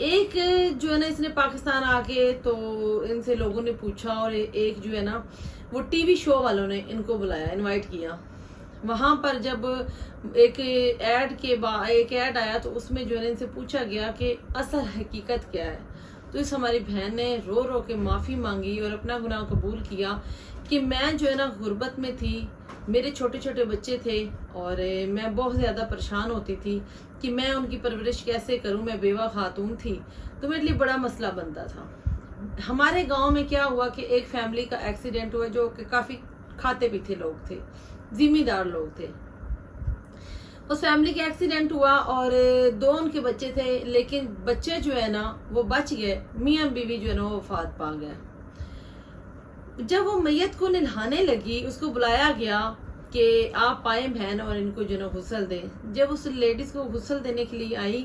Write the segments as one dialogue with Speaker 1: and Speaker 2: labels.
Speaker 1: ایک جو ہے نا اس نے پاکستان آ کے تو ان سے لوگوں نے پوچھا اور ایک جو ہے نا وہ ٹی وی شو والوں نے ان کو بلایا، انوائٹ کیا. وہاں پر جب ایک ایڈ آیا تو اس میں جو ہے نا ان سے پوچھا گیا کہ اصل حقیقت کیا ہے. تو اس ہماری بہن نے رو رو کے معافی مانگی اور اپنا گناہ قبول کیا کہ میں جو ہے نا غربت میں تھی، میرے چھوٹے چھوٹے بچے تھے اور میں بہت زیادہ پریشان ہوتی تھی کہ میں ان کی پرورش کیسے کروں. میں بیوہ خاتون تھی تو میرے لیے بڑا مسئلہ بنتا تھا. ہمارے گاؤں میں کیا ہوا کہ ایک فیملی کا ایکسیڈنٹ ہوا جو کہ کافی کھاتے پیتے لوگ تھے، ذمہ لوگ تھے. اس فیملی کا ایکسیڈنٹ ہوا اور 2 ان کے بچے تھے، لیکن بچے جو ہے نا وہ بچ گئے، میاں بیوی جو ہے نا وہ وفات پا گئے. جب وہ میت کو نہلانے لگی اس کو بلایا گیا کہ آپ آئیں بہن اور ان کو جو ہے نا غسل دیں. جب اس لیڈیز کو غسل دینے کے لیے آئی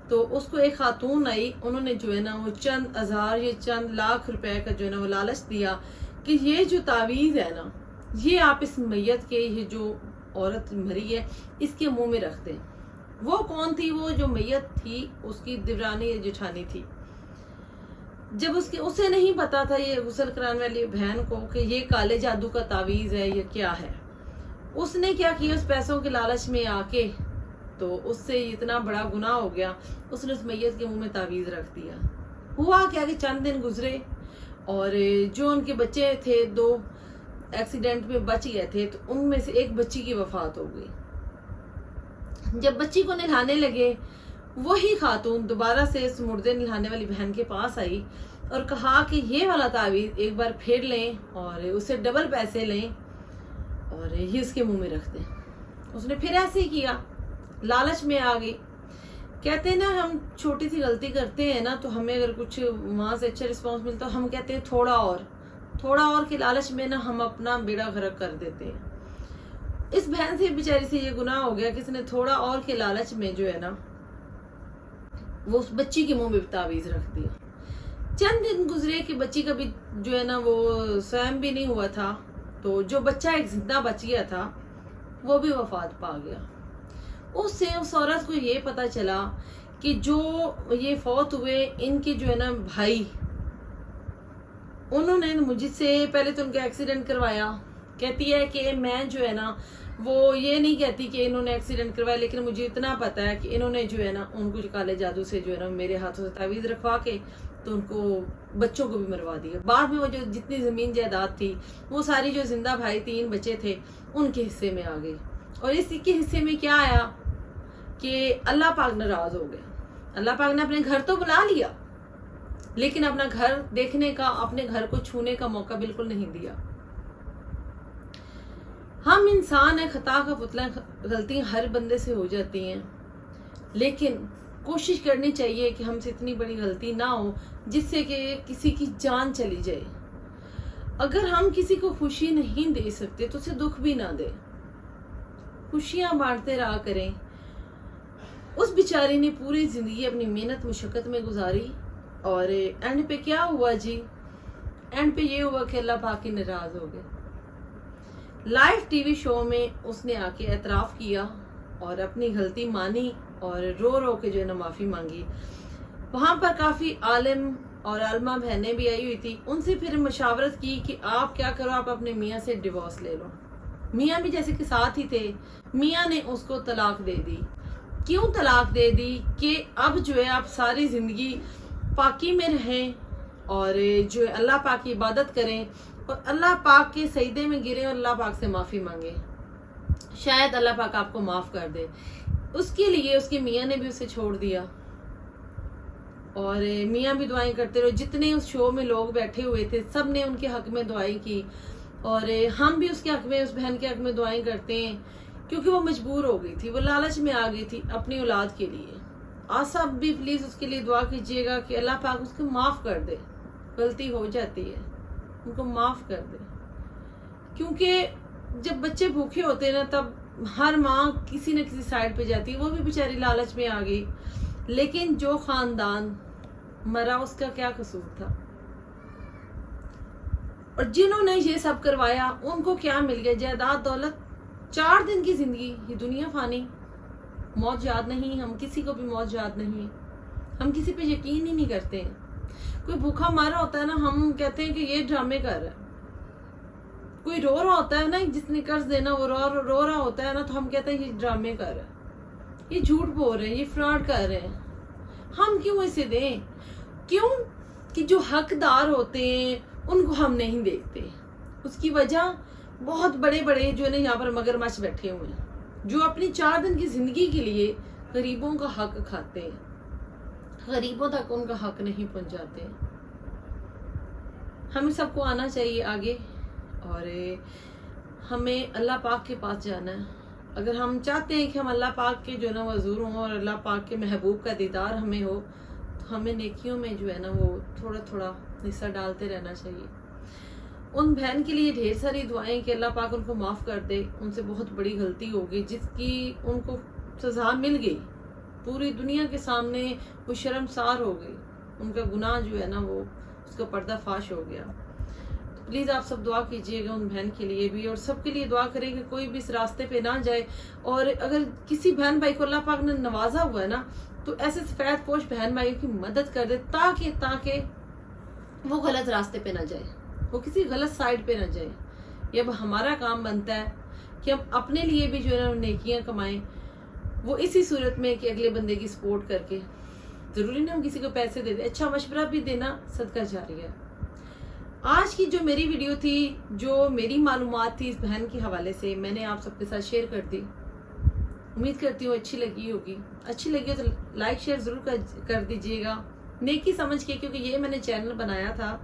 Speaker 1: تو اس کو ایک خاتون آئی، انہوں نے جو ہے نا وہ چند ہزار یا چند لاکھ روپے کا جو ہے نا وہ لالچ دیا کہ یہ جو تعویذ ہے نا یہ آپ اس میت کے، یہ جو عورت مری ہے اس کے منہ میں رکھ دیں. وہ کون تھی؟ وہ جو میت تھی اس کی دیورانی یا جٹھانی تھی. جب اسے نہیں پتا تھا یہ غسل کرانے والی بہن کو کہ یہ کالے جادو کا تعویذ ہے یہ کیا ہے، اس نے کیا کیا، اس پیسوں کے لالچ میں آ کے تو اس سے اتنا بڑا گناہ ہو گیا، اس نے اس میت کے منہ میں تعویذ رکھ دیا. ہوا کیا کہ چند دن گزرے اور جو ان کے بچے تھے 2 ایکسیڈنٹ میں بچ گئے تھے تو ان میں سے ایک بچی کی وفات ہو گئی. جب بچی کو نہلانے لگے وہی خاتون دوبارہ سے اس مردے نہلانے والی بہن کے پاس آئی اور کہا کہ یہ والا تعویذ ایک بار پھیر لیں اور اسے ڈبل پیسے لیں اور یہ اس کے منہ میں رکھ دیں. اس نے پھر ایسے ہی کیا، لالچ میں آ گئی. کہتے ہیں نا ہم چھوٹی سی غلطی کرتے ہیں نا تو ہمیں اگر کچھ وہاں سے اچھا رسپانس ملتا ہم کہتے ہیں تھوڑا اور کے لالچ میں نا ہم اپنا بیڑا غرق کر دیتے ہیں. اس بہن سے بیچاری سے یہ گناہ ہو گیا کہ اس نے تھوڑا اور کے لالچ میں جو ہے نا وہ اس بچی کے منہ میں تعویذ رکھ دیا. چند دن گزرے کہ بچی کا بھی جو ہے نا وہ سویم بھی نہیں ہوا تھا تو جو بچہ ایک زندہ بچ گیا تھا وہ بھی وفات پا گیا. اس عورت کو یہ پتا چلا کہ جو یہ فوت ہوئے ان کے جو ہے نا بھائی، انہوں نے مجھ سے پہلے تو ان کا ایکسیڈنٹ کروایا. کہتی ہے کہ میں جو ہے نا وہ یہ نہیں کہتی کہ انہوں نے ایکسیڈنٹ کروایا، لیکن مجھے اتنا پتا ہے کہ انہوں نے جو ہے نا ان کو کالے جادو سے جو ہے نا میرے ہاتھوں سے تعویذ رکھوا کے تو ان کو بچوں کو بھی مروا دیا. بعد میں وہ جو جتنی زمین جائیداد تھی وہ ساری جو زندہ بھائی 3 بچے تھے ان کے حصے میں آ گئی. اور اس کے حصے میں کیا آیا کہ اللہ پاک ناراض ہو گئے. اللہ پاک نے اپنے گھر تو بلا لیا لیکن اپنا گھر دیکھنے کا، اپنے گھر کو چھونے کا موقع بالکل نہیں دیا. ہم انسان ہیں، خطا کا پتلا، غلطیاں ہر بندے سے ہو جاتی ہیں، لیکن کوشش کرنی چاہیے کہ ہم سے اتنی بڑی غلطی نہ ہو جس سے کہ کسی کی جان چلی جائے. اگر ہم کسی کو خوشی نہیں دے سکتے تو اسے دکھ بھی نہ دے، خوشیاں بانٹتے رہا کریں. اس بیچاری نے پوری زندگی اپنی محنت مشقت میں گزاری اور اینڈ پہ کیا ہوا جی؟ اینڈ پہ یہ ہوا کہ اللہ پاک کی ناراض ہو گئے. لائیو ٹی وی شو میں اس نے آ کے اعتراف کیا اور اپنی غلطی مانی اور رو رو کے جو ہے نا معافی مانگی. وہاں پر کافی عالم اور عالمہ بہنیں بھی آئی ہوئی تھی. ان سے پھر مشاورت کی کہ آپ کیا کرو، آپ اپنے میاں سے ڈیورس لے لو. میاں بھی جیسے کہ ساتھ ہی تھے. میاں نے اس کو طلاق دے دی. کیوں طلاق دے دی؟ کہ اب جو ہے آپ ساری زندگی پاکی میں رہیں اور جو ہے اللہ پاک کی عبادت کریں اور اللہ پاک کے سجدے میں گریں اور اللہ پاک سے معافی مانگیں، شاید اللہ پاک آپ کو معاف کر دے. اس کے لیے اس کے میاں نے بھی اسے چھوڑ دیا اور میاں بھی دعائیں کرتے رہے. جتنے اس شو میں لوگ بیٹھے ہوئے تھے سب نے ان کے حق میں دعائیں کی اور ہم بھی اس کے حق میں، اس بہن کے حق میں دعائیں کرتے ہیں کیونکہ وہ مجبور ہو گئی تھی، وہ لالچ میں آ گئی تھی اپنی اولاد کے لیے. آپ سب بھی پلیز اس کے لیے دعا کیجیے گا کہ اللہ پاک اس کو معاف کر دے. غلطی ہو جاتی ہے، ان کو معاف کر دے. کیونکہ جب بچے بھوکے ہوتے ہیں نا تب ہر ماں کسی نہ کسی سائڈ پہ جاتی ہے. وہ بھی بیچاری لالچ میں آ گئی، لیکن جو خاندان مرا اس کا کیا قصور تھا؟ اور جنہوں نے یہ سب کروایا ان کو کیا مل گیا؟ جائیداد، دولت، 4 دن کی زندگی. یہ دنیا فانی، موت یاد نہیں. ہم کسی کو بھی موت یاد نہیں. ہم کسی پہ یقین ہی نہیں کرتے ہیں. کوئی بھوکا مارا ہوتا ہے نا ہم کہتے ہیں کہ یہ ڈرامے کر رہا ہے. کوئی رو رہا ہوتا ہے نا جس نے قرض دینا وہ رو رہا ہوتا ہے نا تو ہم کہتے ہیں یہ ڈرامے کر رہا ہے, یہ جھوٹ بول رہے ہیں, یہ فراڈ کر رہے ہیں. ہم کیوں اسے دیں؟ کیوں کہ جو حقدار ہوتے ہیں ان کو ہم نہیں دیکھتے. اس کی وجہ بہت بڑے بڑے جو ہے نا یہاں پر مگرمچھ بیٹھے ہوئے ہیں جو اپنی 4 دن کی زندگی کے لیے غریبوں کا حق کھاتے ہیں, غریبوں تک ان کا حق نہیں پہنچاتے. ہمیں سب کو آنا چاہیے آگے اور ہمیں اللہ پاک کے پاس جانا ہے. اگر ہم چاہتے ہیں کہ ہم اللہ پاک کے جو ہے نا حضور ہوں اور اللہ پاک کے محبوب کا دیدار ہمیں ہو تو ہمیں نیکیوں میں جو ہے نا وہ تھوڑا تھوڑا حصہ ڈالتے رہنا چاہیے. ان بہن کے لیے ڈھیر ساری دعائیں کہ اللہ پاک ان کو معاف کر دے. ان سے بہت بڑی غلطی ہو گئی جس کی ان کو سزا مل گئی, پوری دنیا کے سامنے وہ شرمسار ہو گئی, ان کا گناہ جو ہے نا وہ اس کا پردہ فاش ہو گیا. پلیز آپ سب دعا کیجئے گا ان بہن کے لیے بھی اور سب کے لیے دعا کریں کہ کوئی بھی اس راستے پہ نہ جائے. اور اگر کسی بہن بھائی کو اللہ پاک نے نوازا ہوا ہے نا تو ایسے سفید پوش بہن بھائیوں کی مدد کر دے تاکہ وہ غلط راستے پہ نہ جائے, وہ کسی غلط سائڈ پہ نہ جائے. یہ اب ہمارا کام بنتا ہے کہ ہم اپنے لیے بھی جو ہے نا نیکیاں کمائیں, وہ اسی صورت میں کہ اگلے بندے کی سپورٹ کر کے. ضروری نہیں ہم کسی کو پیسے دے دیں, اچھا مشورہ بھی دینا صدقہ جاریہ ہے. آج کی جو میری ویڈیو تھی, جو میری معلومات تھی اس بہن کے حوالے سے میں نے آپ سب کے ساتھ شیئر کر دی. امید کرتی ہوں اچھی لگی ہوگی. اچھی لگی ہو تو لائک شیئر ضرور کر دیجیے گا نیکی سمجھ کے, کیونکہ یہ میں نے چینل بنایا تھا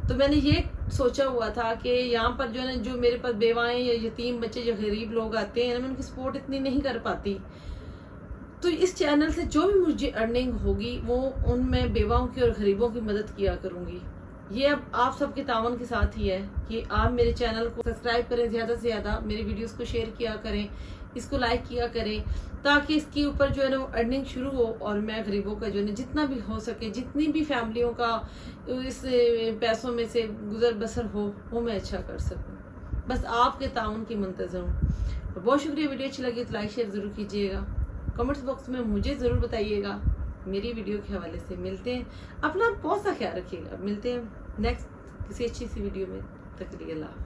Speaker 1: تو میں نے یہ سوچا ہوا تھا کہ یہاں پر جو ہے نا جو میرے پاس بیوائیں یا یتیم بچے یا غریب لوگ آتے ہیں میں ان کی سپورٹ اتنی نہیں کر پاتی, تو اس چینل سے جو بھی مجھے ارننگ ہوگی وہ ان میں بیواؤں کی اور غریبوں کی مدد کیا کروں گی. یہ اب آپ سب کے تعاون کے ساتھ ہی ہے کہ آپ میرے چینل کو سبسکرائب کریں, زیادہ سے زیادہ میری ویڈیوز کو شیئر کیا کریں, اس کو لائک کیا کریں تاکہ اس کے اوپر جو ہے نا وہ ارننگ شروع ہو اور میں غریبوں کا جو ہے نا جتنا بھی ہو سکے, جتنی بھی فیملیوں کا اس پیسوں میں سے گزر بسر ہو وہ میں اچھا کر سکوں. بس آپ کے تعاون کی منتظر ہوں. بہت شکریہ. ویڈیو اچھی لگی تو لائک شیئر ضرور کیجیے گا. کمنٹس باکس میں مجھے ضرور بتائیے گا. میری ویڈیو کے حوالے سے ملتے ہیں. اپنا بہت سا خیال رکھیے گا. ملتے ہیں نیکسٹ کسی اچھی سی ویڈیو میں. تک کے لیے اللہ حافظ.